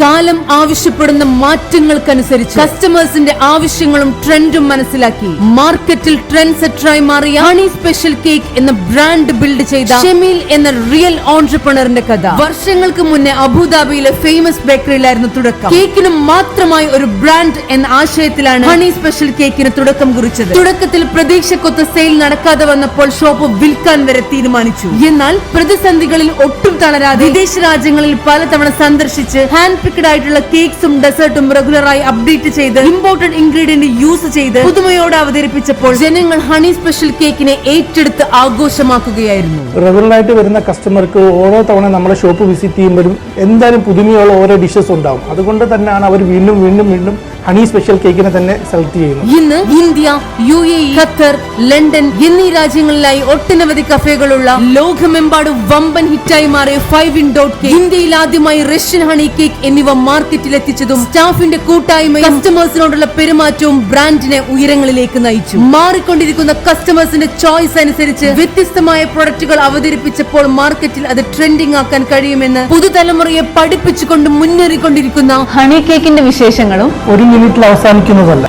കാലം ആവശ്യപ്പെടുന്ന മാറ്റങ്ങൾക്കനുസരിച്ച് കസ്റ്റമേഴ്സിന്റെ ആവശ്യങ്ങളും ട്രെൻഡും മനസ്സിലാക്കി മാർക്കറ്റിൽ ട്രെൻഡ് സെറ്ററായി മാറിയ ഹണി സ്പെഷ്യൽ കേക്ക് എന്ന ബ്രാൻഡ് ബിൽഡ് ചെയ്ത ഷമീൽ എന്ന റിയൽ ഓൺട്രപ്രണറിന്റെ കഥ. വർഷങ്ങൾക്ക് മുന്നേ അബുദാബിയിലെ ഫേമസ് ബേക്കറിയിലായിരുന്നു തുടക്കം. കേക്കിന് മാത്രമായി ഒരു ബ്രാൻഡ് എന്ന ആശയത്തിലാണ് ഹണി സ്പെഷ്യൽ കേക്കിന് തുടക്കം കുറിച്ചത്. തുടക്കത്തിൽ പ്രതീക്ഷക്കൊത്ത സെയിൽ നടക്കാതെ വന്നപ്പോൾ ഷോപ്പ് വിൽക്കാൻ വരെ തീരുമാനിച്ചു. എന്നാൽ പ്രതിസന്ധികളിൽ ഒട്ടും തളരാതെ വിദേശ രാജ്യങ്ങളിൽ പലതവണ സന്ദർശിച്ച് ഹാൻഡ് പിക്ഡ് ആയിട്ടുള്ള കേക്ക്സും ഡെസേർട്ടും റെഗുലറായി അപ്ഡേറ്റ് ചെയ്ത് ഇമ്പോർട്ടഡ് ഇൻഗ്രീഡിയന്റ് യൂസ് ചെയ്ത് പുതുമയോടെ അവതരിപ്പിച്ചപ്പോൾ ജനങ്ങൾ ഹണി സ്പെഷ്യൽ കേക്കിനെ ഏറ്റെടുത്ത് ആഘോഷമാക്കുകയായിരുന്നു. റെഗുലറായിട്ട് വരുന്ന കസ്റ്റമർക്ക് ഓരോ തവണ നമ്മുടെ ഷോപ്പ് വിസിറ്റ് ചെയ്യുമ്പോഴും എന്തായാലും പുതുമയുള്ള ഓരോ ഡിഷസ് ഉണ്ടാവും. അതുകൊണ്ട് തന്നെയാണ് അവർ വീണ്ടും വീണ്ടും വീണ്ടും ഹണി സ്പെഷ്യൽ കേക്കിനെ തന്നെ സെലക്ട് ചെയ്യുന്നത്. ഇന്ന് ഇന്ത്യ, UAE, ഖത്തർ, ലണ്ടൻ എന്നീ രാജ്യങ്ങളിലായി ഒട്ടനവധി കഫേകളുള്ള ലോകമെമ്പാടും വമ്പൻ ഹിറ്റായി മാറിയ 5in.Cake, ഇന്ത്യയിൽ ആദ്യമായി റഷ്യൻ ഹണി കേക്ക് എന്നിവ മാർക്കറ്റിൽ എത്തിച്ചതും സ്റ്റാഫിന്റെ കൂട്ടായ്മയും കസ്റ്റമേഴ്സിനോടുള്ള പെരുമാറ്റവും ബ്രാൻഡിനെ ഉയരങ്ങളിലേക്ക് നയിച്ചു. മാറിക്കൊണ്ടിരിക്കുന്ന കസ്റ്റമേഴ്സിന്റെ ചോയ്സ് അനുസരിച്ച് വ്യത്യസ്തമായ പ്രൊഡക്റ്റുകൾ അവതരിപ്പിച്ചപ്പോൾ മാർക്കറ്റിൽ അത് ട്രെൻഡിംഗ് ആക്കാൻ കഴിയുമെന്ന് പുതുതലമുറയെ പഠിപ്പിച്ചുകൊണ്ട് മുന്നേറിക്കൊണ്ടിരിക്കുന്ന ഹണി കേക്കിന്റെ വിശേഷങ്ങളും ഒരു മിനിറ്റിൽ അവസാനിക്കുന്നതല്ല.